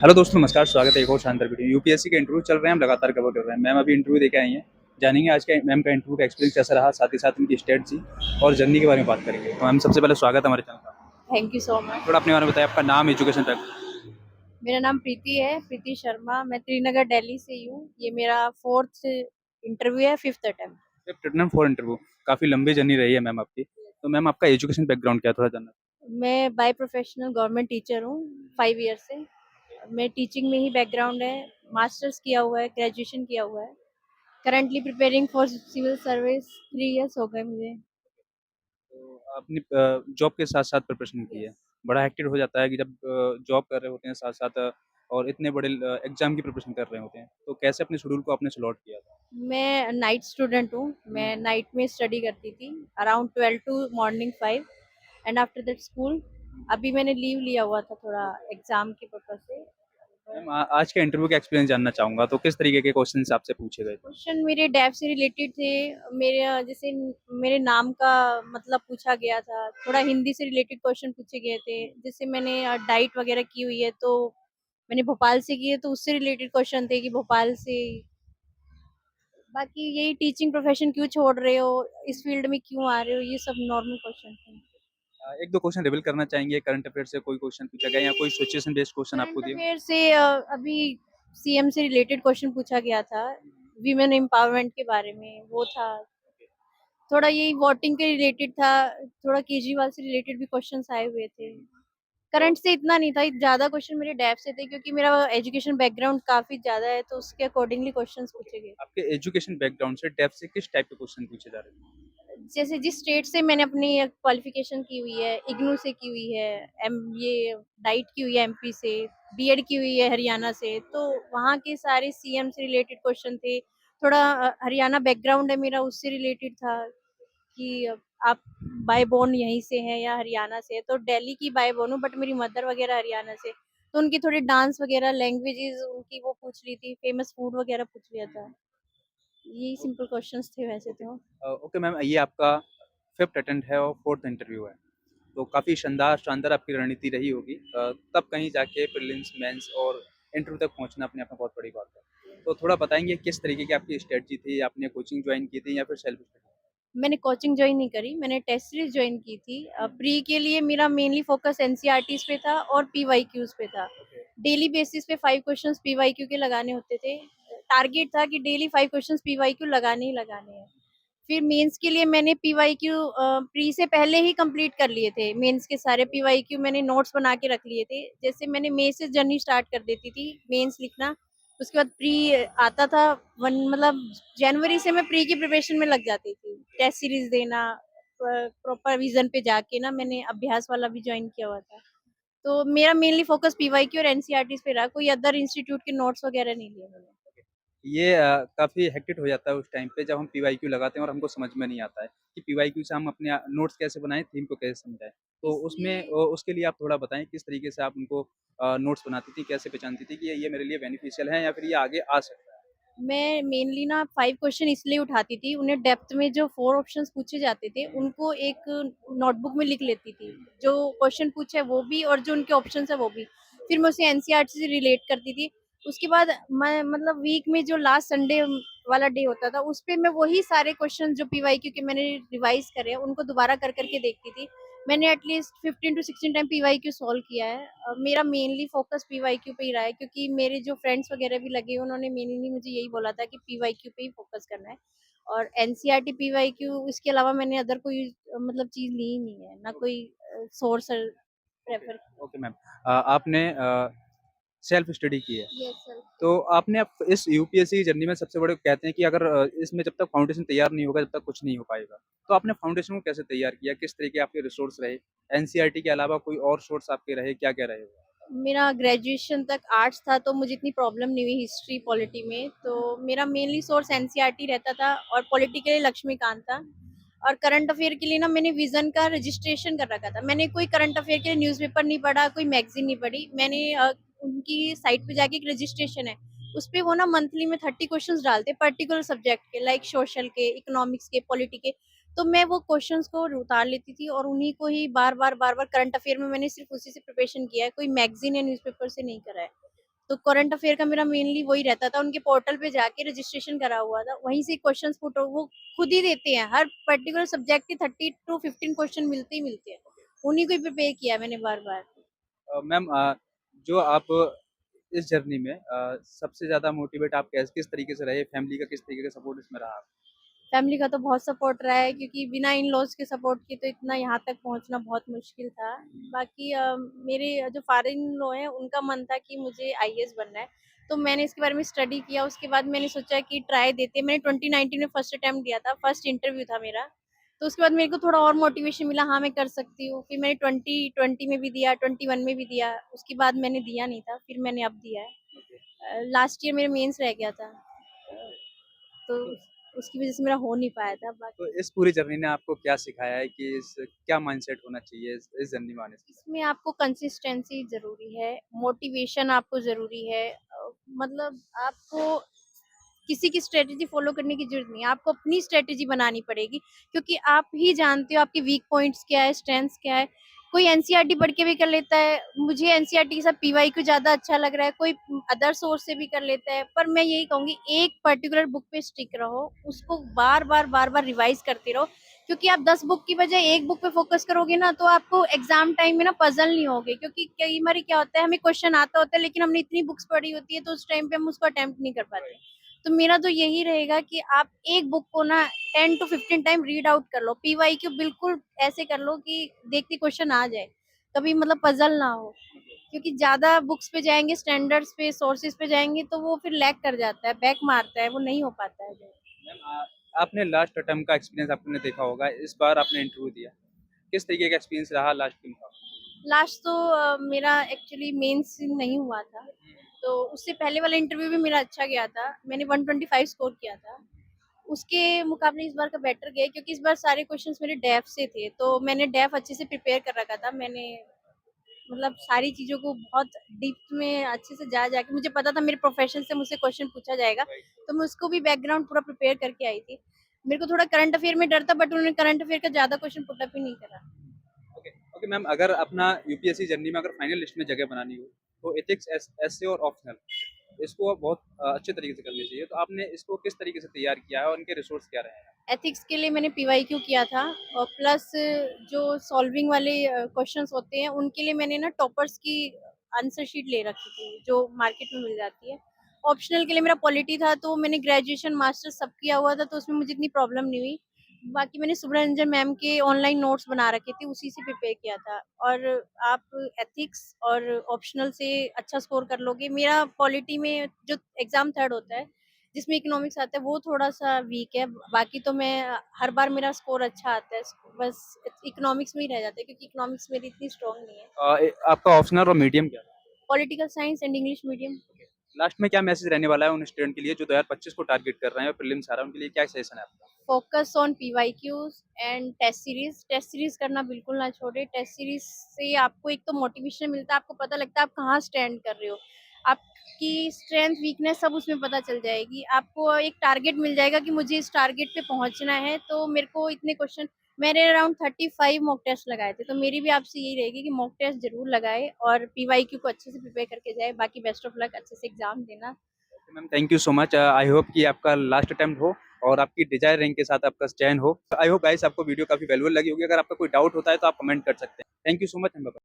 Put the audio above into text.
Hello दोस्तों नमस्कार, स्वागत है एक और शानदार वीडियो। यूपीएससी के इंटरव्यू चल रहे हैं, हम लगातार कवर कर रहे हैं। मैम अभी इंटरव्यू देके आई हैं, जानेंगे आज के मैम का इंटरव्यू का एक्सपीरियंस कैसा रहा, साथ ही साथ उनकी स्ट्रेटजी और जर्नी के बारे में बात करेंगे। तो मैम सबसे पहले स्वागत है हमारे चैनल का। Thank you so much. थोड़ा अपने बारे में बताएं, आपका नाम, एजुकेशन बैकग्राउंड। मेरा नाम प्रीति है, प्रीति शर्मा। मैं त्रिनगर दिल्ली से ही हूँ। ये मेरा फोर्थ इंटरव्यू है, fifth attempt. Fifth attempt for interview, काफ़ी लंबी जर्नी रही है मैम आपकी। तो मैम आपका एजुकेशन बैकग्राउंड क्या है, थोड़ा जानना। मैं बाय प्रोफेशनल गवर्नमेंट टीचर हूँ 5 ईयर से। मैं टीचिंग में ही बैकग्राउंड है। मास्टर्स किया हुआ है, ग्रेजुएशन किया हुआ है। Currently preparing for civil service. 3 years हो गए मुझे। तो आपने जॉब के साथ साथ प्रिपरेशन की है। यस। बड़ा हेक्टिक हो जाता है कि जब जॉब कर रहे होते हैं साथ साथ और इतने बड़े एग्जाम की प्रिपरेशन कर रहे होते हैं, तो कैसे अपने शेड्यूल को आपने स्लॉट किया था। मैं नाइट स्टूडेंट हूँ। मैं नाइट में स्टडी करती थी, around 12 to morning 5, and after that school. अभी मैंने लीव लिया हुआ था थोड़ा एग्जाम के पर्पज से। मैम आज के इंटरव्यू का एक्सपीरियंस जानना चाहूँगा, तो किस तरीके के क्वेश्चंस आपसे पूछे गए थे? क्वेश्चन मेरे डैब से रिलेटेड थे। मेरे जैसे मेरे नाम का मतलब पूछा गया था। थोड़ा हिंदी से रिलेटेड क्वेश्चन पूछे गए थे। जैसे मैंने डाइट वगैरह की हुई है, तो मैंने भोपाल से की है, तो उससे रिलेटेड क्वेश्चन थे कि भोपाल से। बाकी यही टीचिंग प्रोफेशन क्यों छोड़ रहे हो, इस फील्ड में क्यों आ रहे हो, ये सब नॉर्मल क्वेश्चन थे। एक दो क्वेश्चन रिवील करना चाहेंगे, करंट अफेयर से कोई क्वेश्चन पूछा गया या कोई सिचुएशन बेस्ड क्वेश्चन आपको करंट दिया? अफेयर से अभी सीएम से रिलेटेड क्वेश्चन पूछा गया था। वीमेन एम्पावरमेंट के बारे में वो था। थोड़ा यही वोटिंग के रिलेटेड था। थोड़ा केजरीवाल से रिलेटेड भी क्वेश्चंस आए हुए थे। तो करंट से इतना नहीं था, ज्यादा क्वेश्चन मेरे डैब से थे, क्योंकि मेरा एजुकेशन बैकग्राउंड काफी ज्यादा है, तो उसके अकॉर्डिंगली क्वेश्चंस पूछे गए। आपके एजुकेशन बैकग्राउंड से डेप्थ से किस टाइप के क्वेश्चन पूछे जा रहे हैं? जैसे जिस स्टेट से मैंने अपनी क्वालिफिकेशन की हुई है, इग्नू से की हुई है, एम ये डाइट की हुई है एमपी से, बीएड की हुई है हरियाणा से, तो वहाँ के सारे सीएम से रिलेटेड क्वेश्चन थे। थोड़ा हरियाणा बैकग्राउंड है मेरा, उससे रिलेटेड था कि आप बाय बोर्न यहीं से हैं या हरियाणा से है। तो दिल्ली की बाय बोर्न हूँ, बट मेरी मदर वगैरह हरियाणा से। तो उनकी थोड़ी डांस वगैरह, लैंग्वेजेस उनकी वो पूछ ली थी, फेमस फूड वगैरह पूछ लिया था। यही सिंपल क्वेश्चंस थे वैसे ओके। तो। ओके मैम, ये आपका फिफ्थ अटेम्प्ट है और फोर्थ इंटरव्यू है, तो काफ़ी शानदार शानदार आपकी रणनीति रही होगी। तब कहीं जाके प्रीलिम्स मेंस और इंटरव्यू तक पहुंचना अपने आप में बहुत बड़ी बात है। तो थोड़ा बताएंगे किस तरीके की आपकी स्ट्रेटजी थी, आपने कोचिंग ज्वाइन की थी या फिर सेल्फ स्टडी? मैंने कोचिंग जॉइन नहीं करी, मैंने टेस्ट सीरीज जॉइन की थी। प्री के लिए मेरा मेनली फोकस एनसीईआरटीज़ पे था और पीवाईक्यूज़ पे था। ओके। डेली बेसिस पे 5 क्वेश्चंस पीवाईक्यू के लगाने होते थे। टारगेट था कि डेली 5 क्वेश्चंस पीवाईक्यू लगाने ही लगाने हैं। फिर मेंस के लिए मैंने पीवाईक्यू प्री से पहले ही कंप्लीट कर लिए थे। मेंस के सारे पीवाईक्यू मैंने नोट्स बना के रख लिए थे। जैसे मैंने मई से जर्नी स्टार्ट कर देती थी मेंस लिखना। उसके बाद प्री आता था। वन मतलब जनवरी से मैं प्री की प्रिपरेशन में लग जाती थी। टेस्ट सीरीज देना, प्रॉपर विजन पे जाके ना मैंने अभ्यास वाला भी ज्वाइन किया हुआ था। तो मेरा मेनली फोकस पीवाईक्यू और एनसीईआरटीज़ पे रहा। कोई अदर इंस्टीट्यूट के नोट्स वगैरह नहीं लिए मैंने। ये काफ़ी हेक्टिक हो जाता है उस टाइम पे जब हम पीवाईक्यू लगाते हैं और हमको समझ में नहीं आता है कि पीवाईक्यू से हम अपने नोट्स कैसे बनाएं, थीम को कैसे समझाएं। तो उसमें इसलिए उसके लिए आप थोड़ा बताएं किस तरीके से आप उनको नोट्स बनाती थी, कैसे पहचानती थी कि ये मेरे लिए बेनिफिशियल है या फिर ये आगे आ सकता है। मैं मेनली ना 5 क्वेश्चन इसलिए उठाती थी, उन्हें डेप्थ में जो 4 ऑप्शंस पूछे जाते थे, उनको एक नोटबुक में लिख लेती थी। जो क्वेश्चन पूछे है वो भी, और जो उनके ऑप्शंस है वो भी। फिर मैं उसे एनसीईआरटी से रिलेट करती थी। उसके बाद मैं मतलब वीक में जो लास्ट संडे वाला डे होता था, उस पे मैं वही सारे क्वेश्चन जो पीवाईक्यू के मैंने रिवाइज़ करे हैं, उनको दोबारा कर कर के देखती थी। मैंने at least 15 to 16 time PYQ solve किया है। मेरा मेनली फोकस पीवाईक्यू पे ही रहा है, क्योंकि मेरे जो फ्रेंड्स वगैरह भी लगे हैं, उन्होंने मेनली मुझे यही बोला था कि पीवाईक्यू पे ही फोकस करना है। और एनसीईआरटी पीवाईक्यू, इसके अलावा मैंने अदर कोई मतलब चीज़ ली ही नहीं है, ना कोई source okay. Prefer. Okay ma'am, आपने सेल्फ स्टडी की है, यस सर। तो आपने अब इस यूपीएससी जर्नी में सबसे बड़े कहते हैं कि अगर इसमें जब तक फाउंडेशन तैयार नहीं होगा, जब तक कुछ नहीं हो पाएगा। तो आपने फाउंडेशन को कैसे तैयार किया? किस तरह के आपके रिसोर्स रहे? एनसीईआरटी के अलावा कोई और सोर्स आपके रहे, क्या-क्या रहे? मेरा ग्रेजुएशन तक आर्ट्स था, तो मुझे इतनी प्रॉब्लम नहीं हुई हिस्ट्री पॉलिटी में। तो मेरा मेनली सोर्स एनसीईआरटी रहता था, और पॉलिटी के लिए लक्ष्मीकांत था। और करंट अफेयर के लिए ना मैंने विजन का रजिस्ट्रेशन कर रखा था। मैंने कोई करंट अफेयर के लिए न्यूज़पेपर नहीं पढ़ा, कोई मैगजीन नहीं पढ़ी। मैंने उनकी साइट पे जाके एक रजिस्ट्रेशन है, उस पे वो ना मंथली में 30 क्वेश्चंस डालते पर्टिकुलर सब्जेक्ट के, लाइक सोशल के, इकोनॉमिक्स के, पॉलिटी के। तो मैं वो क्वेश्चंस को उतार लेती थी, और उन्हीं को ही बार-बार करंट अफेयर में मैंने सिर्फ उसी से प्रिपरेशन किया है, कोई मैगज़ीन या न्यूज़पेपर से नहीं करा है। तो करंट अफेयर का मेरा मेनली वही रहता था, उनके पोर्टल पे जाके रजिस्ट्रेशन करा हुआ था, वहीं से क्वेश्चंस पुट वो खुद ही देते हैं, हर पर्टिकुलर सब्जेक्ट के 30 टू 15 क्वेश्चन मिलते ही मिलते हैं, उन्हीं को ही प्रिपेयर किया मैंने बार-बार। मैम, जो आप इस जर्नी में सबसे ज़्यादा मोटिवेट आप किस तरीके से रहे? फैमिली का किस तरीके का सपोर्ट इसमें रहा? फैमिली का तो बहुत सपोर्ट रहा है, क्योंकि बिना इन-लॉज़ के सपोर्ट के तो इतना यहाँ तक पहुँचना बहुत मुश्किल था। बाकी मेरे जो फादर इन लॉ हैं, उनका मन था कि मुझे आईएएस बनना है, तो मैंने इसके बारे में स्टडी किया, उसके बाद मैंने सोचा कि ट्राई देते हैं। मैंने 2019 में फर्स्ट अटेम्प्ट दिया था, फर्स्ट इंटरव्यू था मेरा, तो उसके बाद मेरे को थोड़ा और मोटिवेशन मिला, हाँ, मैं कर सकती हूँ। फिर मैंने 2020 में भी दिया, 21 में भी दिया, उसके बाद मैंने दिया नहीं था, फिर मैंने अब दिया है। लास्ट ईयर मेरा मेंस रह गया था, तो तो उसकी वज़ह से मेरा हो नहीं पाया था। तो बाकी इस पूरी जर्नी ने आपको क्या सिखाया है कि क्या माइंडसेट होना चाहिए इस जर्नी में आने से? इसमें आपको कंसिस्टेंसी ज़रूरी है, मोटिवेशन आपको ज़रूरी है, मतलब आपको किसी की स्ट्रैटेजी फ़ॉलो करने की ज़रूरत नहीं है, आपको अपनी स्ट्रैटेजी बनानी पड़ेगी, क्योंकि आप ही जानते हो आपके वीक पॉइंट्स क्या है, स्ट्रेंथ्स क्या है। कोई एनसीईआरटी पढ़ के भी कर लेता है, मुझे एनसीईआरटी के साथ पीवाईक्यू ज़्यादा अच्छा लग रहा है, कोई अदर सोर्स से भी कर लेता है, पर मैं यही कहूँगी एक पर्टिकुलर बुक पे स्टिक रहो, उसको बार-बार रिवाइज़ करते रहो, क्योंकि आप 10 बुक की बजाय 1 बुक पे फ़ोकस करोगे ना, तो आपको एग्ज़ाम टाइम में ना पज़ल नहीं होगे, क्योंकि कई बारी क्या होता है, हमें क्वेश्चन आता होता है, लेकिन हमने इतनी बुक्स पढ़ी होती है, तो उस टाइम पे हम उसको अटेम्प्ट नहीं कर पाते। तो मेरा तो यही रहेगा कि आप एक बुक को ना 10 टू 15 टाइम रीड आउट कर लो। पीवाईक्यू बिल्कुल ऐसे कर लो कि देखते क्वेश्चन आ जाए, कभी मतलब पज़ल ना हो। क्योंकि ज़्यादा बुक्स पे जाएँगे, स्टैंडर्ड्स पे, सोर्सेज़ पे जाएँगे, तो वो फिर लैग कर जाता है, बैक मारता है, वो नहीं हो पाता है फिर। मैम, आपने लास्ट अटेम्प्ट का एक्सपीरियंस आपने देखा होगा, इस बार आपने इंटरव्यू दिया। किस तरीके का एक्सपीरियंस रहा लास्ट के मुकाबले? लास्ट तो मेरा एक्चुअली मेंस नहीं हुआ था, तो उससे पहले वाला इंटरव्यू भी मेरा अच्छा गया था। मैंने 125 स्कोर किया था। उसके मुकाबले इस बार का बेटर गया, क्योंकि इस बार सारे क्वेश्चंस मेरे डेफ से थे, तो मैंने डेफ अच्छे से प्रिपेयर कर रखा था। मैंने मतलब सारी चीज़ों को बहुत डीप में अच्छे से जा के मुझे पता था मेरे प्रोफ़ेशन से मुझसे क्वेश्चन पूछा जाएगा, तो मैं उसको भी बैकग्राउंड पूरा प्रिपेयर करके आई थी। मेरे को थोड़ा करंट अफ़ेयर में डर था, बट उन्होंने करंट अफ़ेयर का ज़्यादा क्वेश्चन पुट अप ही नहीं करा। ओके, ओके मैम, अगर अपना यूपीएससी जर्नी में अगर फाइनल लिस्ट में जगह बनानी हो, तो एथिक्स, एसए और ऑप्शनल इसको बहुत अच्छे तरीके से करनी चाहिए। तो आपने इसको किस तरीके से तैयार किया है और उनके रिसोर्स क्या रहे हैं? एथिक्स के लिए मैंने पीवाईक्यू किया था, और प्लस जो सॉल्विंग वाले क्वेश्चंस होते हैं, उनके लिए मैंने ना टॉपर्स की आंसर शीट ले रखी थी, जो मार्केट में मिल जाती है। ऑप्शनल के लिए मेरा पॉलिटी था, तो मैंने ग्रेजुएशन, मास्टर्स सब किया हुआ था, तो उसमें मुझे इतनी प्रॉब्लम नहीं हुई। बाकी मैंने सुब्रंजन मैम के ऑनलाइन नोट्स बना रखे थे, उसी से प्रिपेयर किया था। और आप एथिक्स और ऑप्शनल से अच्छा स्कोर कर लोगे। मेरा पॉलिटी में जो एग्ज़ाम थर्ड होता है, जिसमें इकोनॉमिक्स आता है, वो थोड़ा-सा वीक है। बाकी तो मैं हर बार मेरा स्कोर अच्छा आता है, बस इकोनॉमिक्स में ही रह जाता है, क्योंकि इकोनॉमिक्स मेरी इतनी स्ट्रॉन्ग नहीं है। आपका ऑप्शनल और मीडियम क्या था? Political science and English medium. Last में क्या मैसेज रहने वाला है उन स्टूडेंट के लिए जो 2025 को टारगेट कर रहे हैं और प्रीलिम्स आ रहा है, उनके लिए क्या सजेशन है आपका? Focus on PYQs and test series. Test series करना बिल्कुल ना छोड़े। टेस्ट सीरीज से आपको एक तो मोटिवेशन मिलता है, आपको पता लगता है आप कहाँ स्टैंड कर रहे हो, आपकी स्ट्रेंथ वीकनेस सब उसमें पता चल जाएगी। आपको एक टारगेट मिल जाएगा कि मुझे इस टारगेट पे पहुंचना है, तो मेरे को इतने क्वेश्चन, मैंने अराउंड 35 मॉक टेस्ट लगाए थे, तो मेरी भी आपसे यही रहेगी कि मॉक टेस्ट जरूर लगाए और पीवाईक्यू को अच्छे से प्रिपेयर करके जाए। बाकी बेस्ट ऑफ लक, अच्छे से एग्जाम देना। Ma'am, thank you so much. I hope कि आपका लास्ट अटेम्प्ट हो और आपकी डिजायर रैंक के साथ आपका चयन हो। आई होप गाइस आपको वीडियो काफ़ी वैल्यूएबल लगी होगी। अगर आपका कोई डाउट होता है तो आप कमेंट कर सकते हैं। Thank you so much.